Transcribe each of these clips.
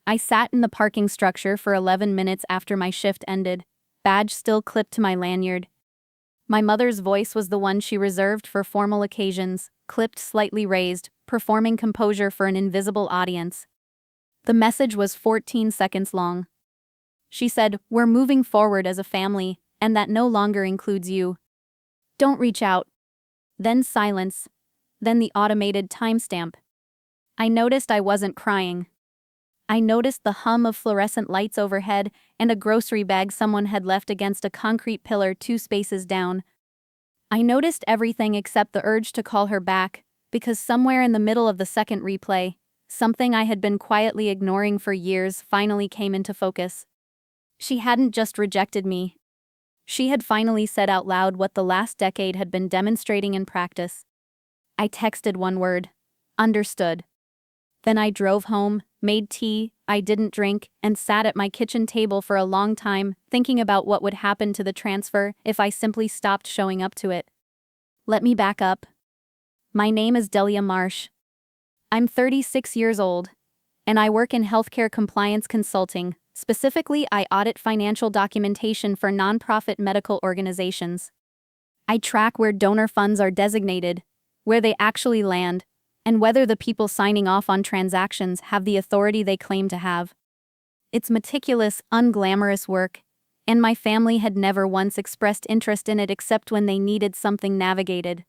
I sat in the parking structure for 11 minutes after my shift ended, badge still clipped to my lanyard. My mother's voice was the one she reserved for formal occasions, clipped slightly raised, performing composure for an invisible audience. The message was 14 seconds long. She said, "We're moving forward as a family, and that no longer includes you. Don't reach out." Then silence. Then the automated timestamp. I noticed I wasn't crying. I noticed the hum of fluorescent lights overhead and a grocery bag someone had left against a concrete pillar 2 spaces down. I noticed everything except the urge to call her back, because somewhere in the middle of the second replay, something I had been quietly ignoring for years finally came into focus. She hadn't just rejected me. She had finally said out loud what the last decade had been demonstrating in practice. I texted one word: understood. Then I drove home, made tea I didn't drink, and sat at my kitchen table for a long time, thinking about what would happen to the transfer if I simply stopped showing up to it. Let me back up. My name is Delia Marsh. I'm 36 years old, and I work in healthcare compliance consulting. Specifically, I audit financial documentation for nonprofit medical organizations. I track where donor funds are designated, where they actually land, and whether the people signing off on transactions have the authority they claim to have. It's meticulous, unglamorous work, and my family had never once expressed interest in it except when they needed something navigated.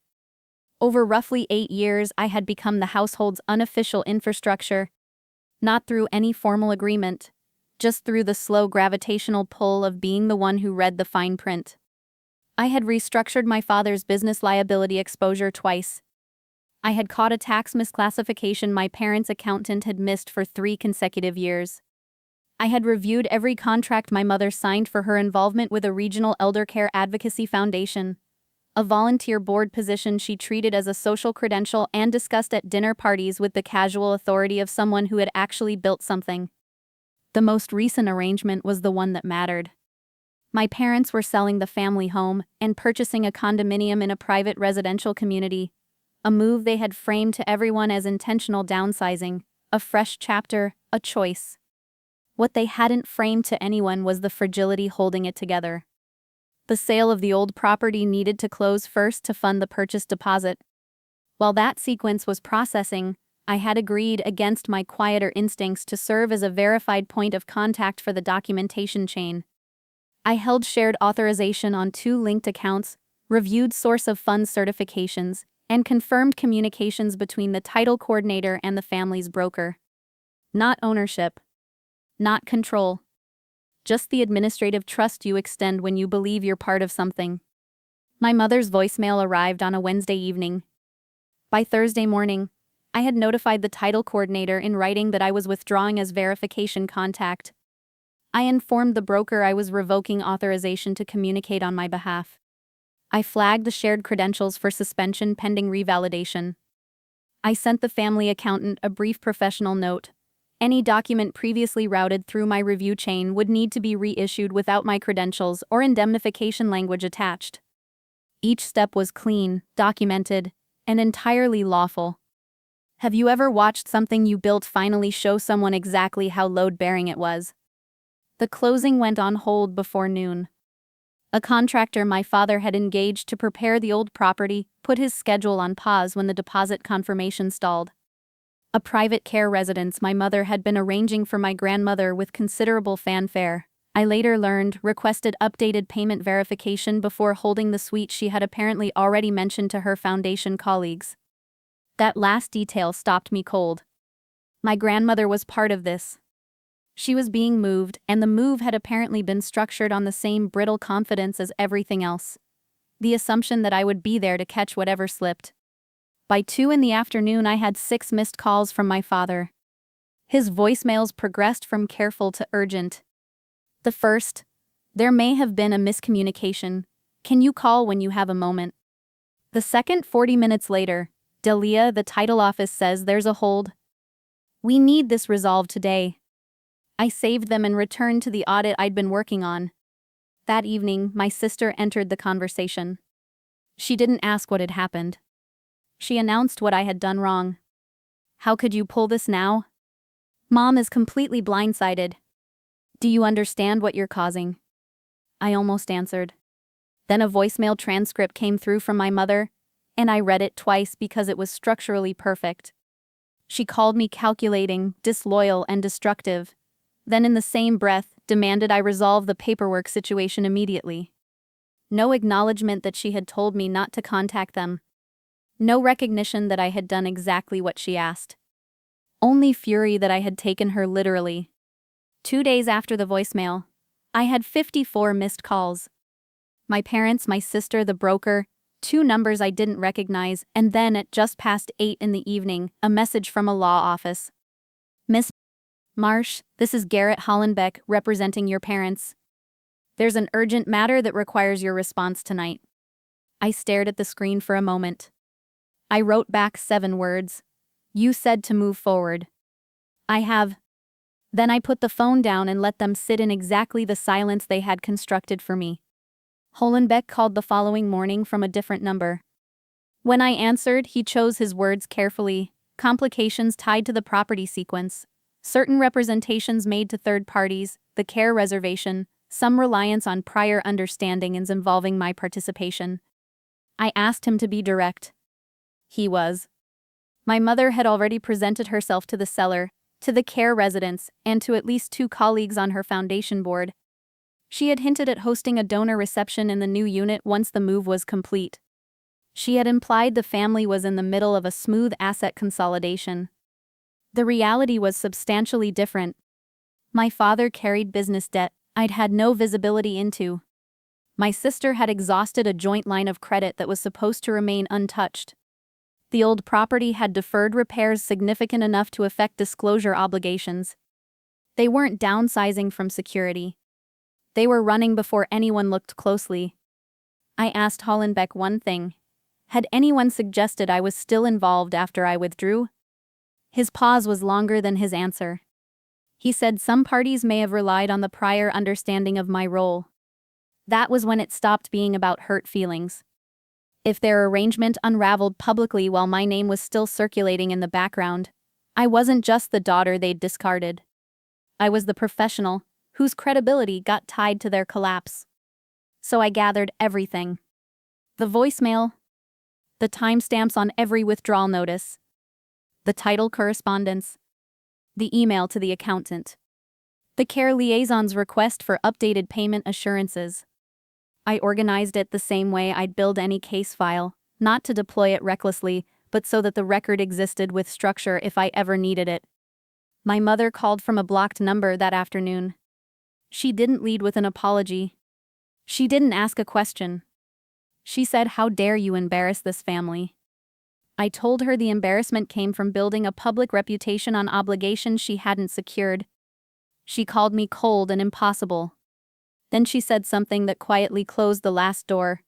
Over roughly 8 years, I had become the household's unofficial infrastructure, not through any formal agreement, just through the slow gravitational pull of being the one who read the fine print. I had restructured my father's business liability exposure twice. I had caught a tax misclassification my parents' accountant had missed for 3 consecutive years. I had reviewed every contract my mother signed for her involvement with a regional eldercare advocacy foundation, a volunteer board position she treated as a social credential and discussed at dinner parties with the casual authority of someone who had actually built something. The most recent arrangement was the one that mattered. My parents were selling the family home and purchasing a condominium in a private residential community, a move they had framed to everyone as intentional downsizing, a fresh chapter, a choice. What they hadn't framed to anyone was the fragility holding it together. The sale of the old property needed to close first to fund the purchase deposit. While that sequence was processing, I had agreed against my quieter instincts to serve as a verified point of contact for the documentation chain. I held shared authorization on 2 linked accounts, reviewed source of funds certifications, and confirmed communications between the title coordinator and the family's broker. Not ownership. Not control. Just the administrative trust you extend when you believe you're part of something. My mother's voicemail arrived on a Wednesday evening. By Thursday morning, I had notified the title coordinator in writing that I was withdrawing as verification contact. I informed the broker I was revoking authorization to communicate on my behalf. I flagged the shared credentials for suspension pending revalidation. I sent the family accountant a brief professional note. Any document previously routed through my review chain would need to be reissued without my credentials or indemnification language attached. Each step was clean, documented, and entirely lawful. Have you ever watched something you built finally show someone exactly how load-bearing it was? The closing went on hold before noon. A contractor my father had engaged to prepare the old property put his schedule on pause when the deposit confirmation stalled. A private care residence my mother had been arranging for my grandmother with considerable fanfare, I later learned, requested updated payment verification before holding the suite she had apparently already mentioned to her foundation colleagues. That last detail stopped me cold. My grandmother was part of this. She was being moved, and the move had apparently been structured on the same brittle confidence as everything else. The assumption that I would be there to catch whatever slipped. By 2 in the afternoon, I had 6 missed calls from my father. His voicemails progressed from careful to urgent. The first: "There may have been a miscommunication. Can you call when you have a moment?" The second, 40 minutes later: "Delia, the title office says there's a hold. We need this resolved today." I saved them and returned to the audit I'd been working on. That evening, my sister entered the conversation. She didn't ask what had happened. She announced what I had done wrong. "How could you pull this now?" Mom is completely blindsided. Do you understand what you're causing? I almost answered. Then a voicemail transcript came through from my mother, and I read it twice because it was structurally perfect. She called me calculating, disloyal, and destructive, then in the same breath demanded I resolve the paperwork situation immediately. No acknowledgement that she had told me not to contact them. No recognition that I had done exactly what she asked. Only fury that I had taken her literally. 2 days after the voicemail, I had 54 missed calls. My parents, my sister, the broker, 2 numbers I didn't recognize, and then at just past 8 in the evening, a message from a law office. Miss Marsh, this is Garrett Hollenbeck representing your parents. There's an urgent matter that requires your response tonight. I stared at the screen for a moment. I wrote back 7 words. You said to move forward. I have. Then I put the phone down and let them sit in exactly the silence they had constructed for me. Hollenbeck called the following morning from a different number. When I answered, he chose his words carefully. Complications tied to the property sequence, certain representations made to third parties, the care reservation, some reliance on prior understandings involving my participation. I asked him to be direct. He was. My mother had already presented herself to the seller, to the care residents, and to at least 2 colleagues on her foundation board. She had hinted at hosting a donor reception in the new unit once the move was complete. She had implied the family was in the middle of a smooth asset consolidation. The reality was substantially different. My father carried business debt I'd had no visibility into. My sister had exhausted a joint line of credit that was supposed to remain untouched. The old property had deferred repairs significant enough to affect disclosure obligations. They weren't downsizing from security. They were running before anyone looked closely. I asked Hollenbeck one thing. Had anyone suggested I was still involved after I withdrew? His pause was longer than his answer. He said some parties may have relied on the prior understanding of my role. That was when it stopped being about hurt feelings. If their arrangement unraveled publicly while my name was still circulating in the background, I wasn't just the daughter they'd discarded. I was the professional, whose credibility got tied to their collapse. So I gathered everything. The voicemail, the timestamps on every withdrawal notice, the title correspondence, the email to the accountant, the care liaison's request for updated payment assurances. I organized it the same way I'd build any case file, not to deploy it recklessly, but so that the record existed with structure if I ever needed it. My mother called from a blocked number that afternoon. She didn't lead with an apology. She didn't ask a question. She said, "How dare you embarrass this family?" I told her the embarrassment came from building a public reputation on obligations she hadn't secured. She called me cold and impossible. Then she said something that quietly closed the last door.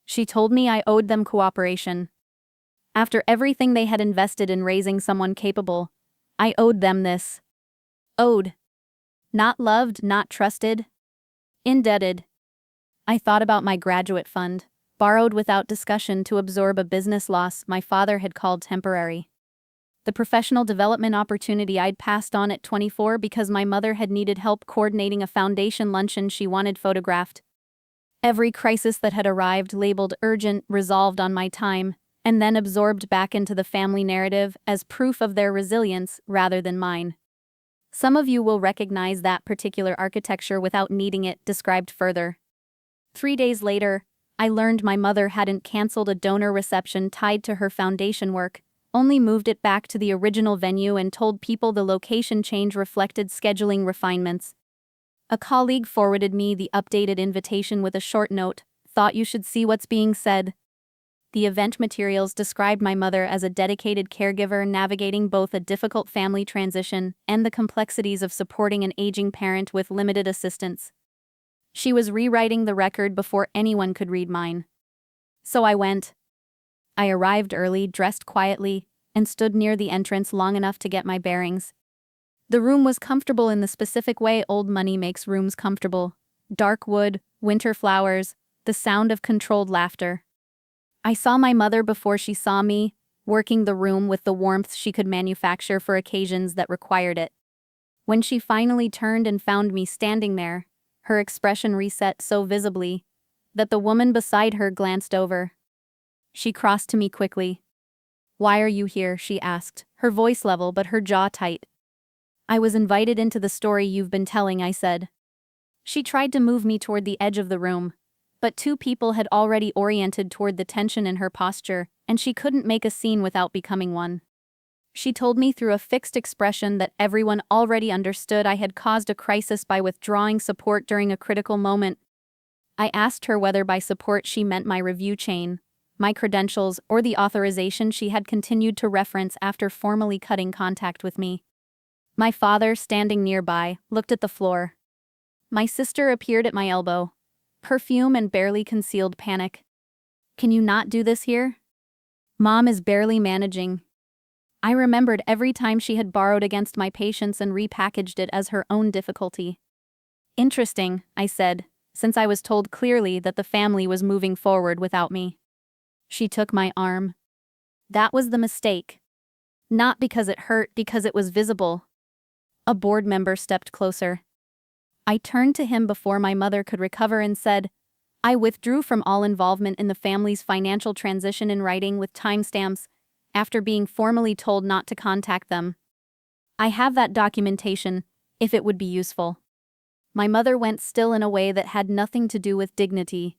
She told me I owed them cooperation. After everything they had invested in raising someone capable, I owed them this. Owed. Not loved, not trusted. Indebted. I thought about my graduate fund, borrowed without discussion to absorb a business loss my father had called temporary. The professional development opportunity I'd passed on at 24 because my mother had needed help coordinating a foundation luncheon she wanted photographed. Every crisis that had arrived labeled urgent, resolved on my time, and then absorbed back into the family narrative as proof of their resilience rather than mine. Some of you will recognize that particular architecture without needing it described further. 3 days later, I learned my mother hadn't canceled a donor reception tied to her foundation work, only moved it back to the original venue and told people the location change reflected scheduling refinements. A colleague forwarded me the updated invitation with a short note, "Thought you should see what's being said." The event materials described my mother as a dedicated caregiver navigating both a difficult family transition and the complexities of supporting an aging parent with limited assistance. She was rewriting the record before anyone could read mine. So I went. I arrived early, dressed quietly, and stood near the entrance long enough to get my bearings. The room was comfortable in the specific way old money makes rooms comfortable. Dark wood, winter flowers, the sound of controlled laughter. I saw my mother before she saw me, working the room with the warmth she could manufacture for occasions that required it. When she finally turned and found me standing there, her expression reset so visibly that the woman beside her glanced over. She crossed to me quickly. "Why are you here?" she asked, her voice level but her jaw tight. "I was invited into the story you've been telling," I said. She tried to move me toward the edge of the room, but two people had already oriented toward the tension in her posture, and she couldn't make a scene without becoming one. She told me through a fixed expression that everyone already understood I had caused a crisis by withdrawing support during a critical moment. I asked her whether by support she meant my review chain, my credentials, or the authorization she had continued to reference after formally cutting contact with me. My father, standing nearby, looked at the floor. My sister appeared at my elbow, perfume and barely concealed panic. "Can you not do this here? Mom is barely managing." I remembered every time she had borrowed against my patience and repackaged it as her own difficulty. "Interesting," I said, since I was told clearly that the family was moving forward without me. She took my arm. "That was the mistake. Not because it hurt, because it was visible." A board member stepped closer. I turned to him before my mother could recover and said, "I withdrew from all involvement in the family's financial transition in writing with timestamps, after being formally told not to contact them. I have that documentation, if it would be useful." My mother went still in a way that had nothing to do with dignity.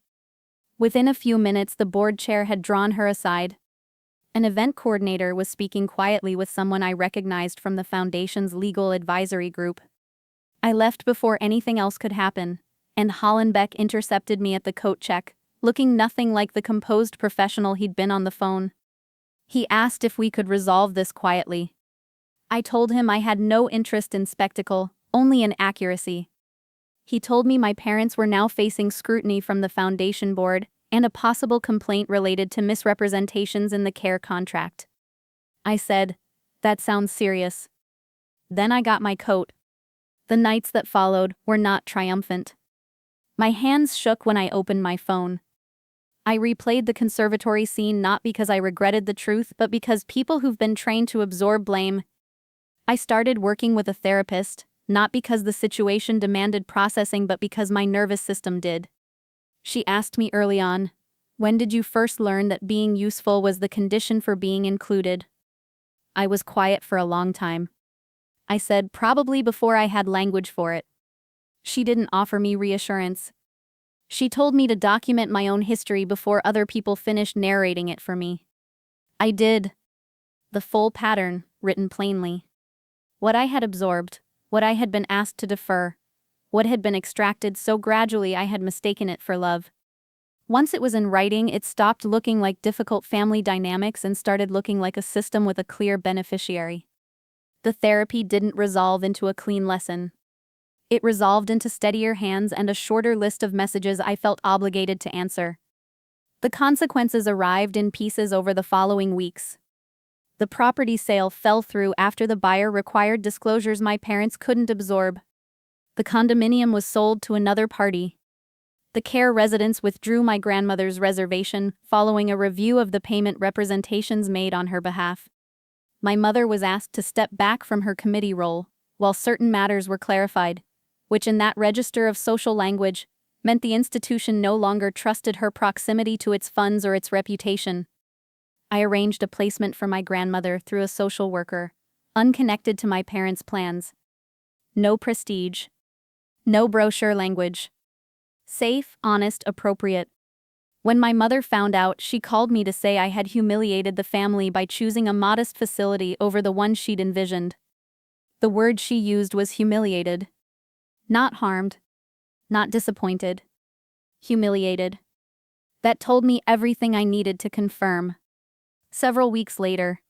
Within a few minutes, the board chair had drawn her aside. An event coordinator was speaking quietly with someone I recognized from the foundation's legal advisory group. I left before anything else could happen, and Hollenbeck intercepted me at the coat check, looking nothing like the composed professional he'd been on the phone. He asked if we could resolve this quietly. I told him I had no interest in spectacle, only in accuracy. He told me my parents were now facing scrutiny from the foundation board and a possible complaint related to misrepresentations in the care contract. I said, "That sounds serious." Then I got my coat. The nights that followed were not triumphant. My hands shook when I opened my phone. I replayed the conservatory scene not because I regretted the truth, but because people who've been trained to absorb blame. I started working with a therapist, not because the situation demanded processing but because my nervous system did. She asked me early on, "When did you first learn that being useful was the condition for being included?" I was quiet for a long time. I said, "Probably before I had language for it." She didn't offer me reassurance. She told me to document my own history before other people finished narrating it for me. I did. The full pattern, written plainly. What I had absorbed, what I had been asked to defer, what had been extracted so gradually I had mistaken it for love. Once it was in writing, it stopped looking like difficult family dynamics and started looking like a system with a clear beneficiary. The therapy didn't resolve into a clean lesson. It resolved into steadier hands and a shorter list of messages I felt obligated to answer. The consequences arrived in pieces over the following weeks. The property sale fell through after the buyer required disclosures my parents couldn't absorb. The condominium was sold to another party. The care residents withdrew my grandmother's reservation following a review of the payment representations made on her behalf. My mother was asked to step back from her committee role, while certain matters were clarified, which in that register of social language meant the institution no longer trusted her proximity to its funds or its reputation. I arranged a placement for my grandmother through a social worker, unconnected to my parents' plans. No prestige. No brochure language. Safe, honest, appropriate. When my mother found out, she called me to say I had humiliated the family by choosing a modest facility over the one she'd envisioned. The word she used was humiliated. Not harmed. Not disappointed. Humiliated. That told me everything I needed to confirm. Several weeks later,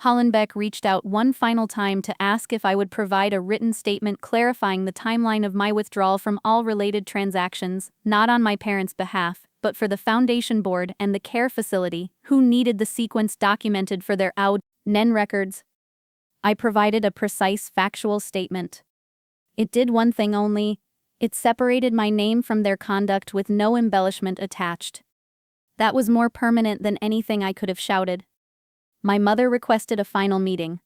Hollenbeck reached out one final time to ask if I would provide a written statement clarifying the timeline of my withdrawal from all related transactions, not on my parents' behalf, but for the foundation board and the care facility, who needed the sequence documented for their NEN records. I provided a precise factual statement. It did one thing only: it separated my name from their conduct with no embellishment attached. That was more permanent than anything I could have shouted. My mother requested a final meeting.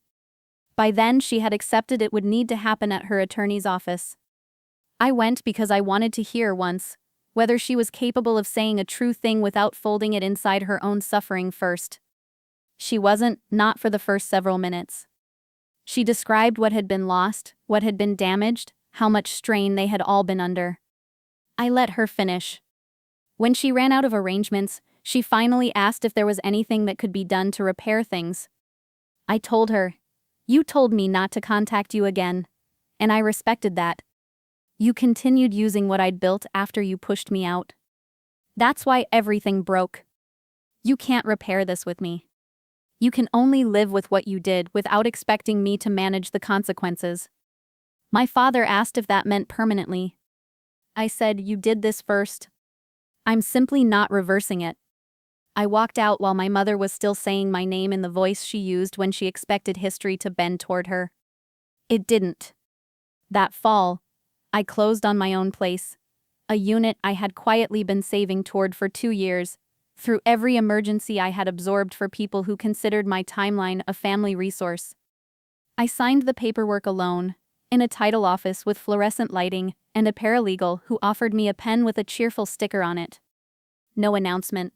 By then, she had accepted it would need to happen at her attorney's office. I went because I wanted to hear once whether she was capable of saying a true thing without folding it inside her own suffering first. She wasn't, not for the first several minutes. She described what had been lost, what had been damaged, how much strain they had all been under. I let her finish. When she ran out of arrangements, she finally asked if there was anything that could be done to repair things. I told her, "You told me not to contact you again, and I respected that. You continued using what I'd built after you pushed me out. That's why everything broke. You can't repair this with me. You can only live with what you did without expecting me to manage the consequences." My father asked if that meant permanently. I said, "You did this first. I'm simply not reversing it." I walked out while my mother was still saying my name in the voice she used when she expected history to bend toward her. It didn't. That fall, I closed on my own place, a unit I had quietly been saving toward for 2 years, through every emergency I had absorbed for people who considered my timeline a family resource. I signed the paperwork alone, in a title office with fluorescent lighting and a paralegal who offered me a pen with a cheerful sticker on it. No announcement.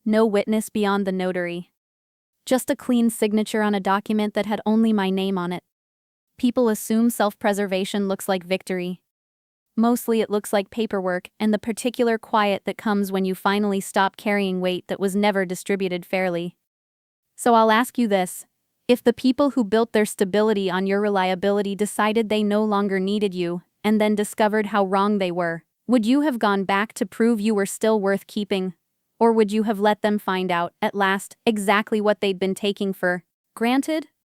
No witness beyond the notary. Just a clean signature on a document that had only my name on it. People assume self-preservation looks like victory. Mostly it looks like paperwork and the particular quiet that comes when you finally stop carrying weight that was never distributed fairly. So I'll ask you this. If the people who built their stability on your reliability decided they no longer needed you, and then discovered how wrong they were, would you have gone back to prove you were still worth keeping? Or would you have let them find out, at last, exactly what they'd been taking for granted?